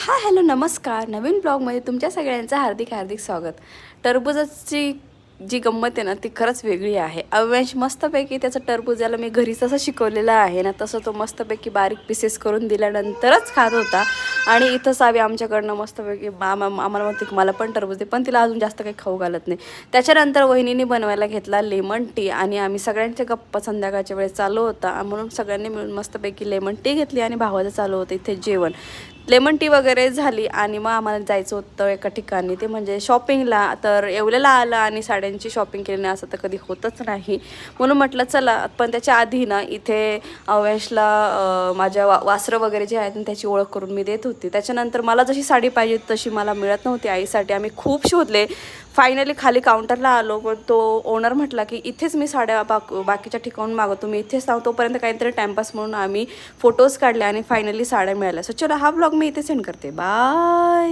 Hello नमस्कार. नवीन ब्लॉगमध्ये तुमच्या सगळ्यांचं हार्दिक हार्दिक स्वागत. टरबूजाची जी गंमत आहे ना ती खरंच वेगळी आहे. अव्यांश मस्तपैकी त्याचं टरबूजाला मी घरी तसं शिकवलेलं आहे ना तसं तो मस्तपैकी बारीक पीसेस करून दिल्यानंतरच खात होता. आणि इथं सावी आमच्याकडनं मस्तपैकी आम्हाला म्हणते की मला पण टरबूज दे, पण तिला अजून जास्त काही खाऊ घालत नाही. त्याच्यानंतर वहिनीने बनवायला घेतला लेमन टी आणि आम्ही सगळ्यांच्या गप्पा संध्याकाळच्या वेळेस चालू होता म्हणून सगळ्यांनी मिळून मस्तपैकी लेमन टी घेतली आणि भावाचं चालू होतं इथे जेवण. लेमन टी वगैरे झाली आणि मग आम्हाला जायचं होतं एका ठिकाणी, ते म्हणजे शॉपिंगला. तर येवलेला आलं आणि साड्यांची शॉपिंग केली नाही असं तर कधी होतच नाही, म्हणून म्हटलं चला. पण त्याच्या आधी ना इथे अवेशला माझ्या वासरं वगैरे जे आहेत त्याची ओळख करून मी देत होती. त्याच्यानंतर मला जशी साडी पाहिजे तशी मला मिळत नव्हती आईसाठी. आम्ही खूप शोधले, फायनली खाली काउंटरला आलो, पण तो ओनर म्हटला की इथेच मी साड्या बाकीच्या ठिकाणून मागवतो, मी इथेच लावतो. तोपर्यंत काहीतरी टाईमपास म्हणून आम्ही फोटोज काढले आणि फायनली साड्या मिळाल्या. सो चला, हा ब्लॉग मी इथे सेंड करते. बाय.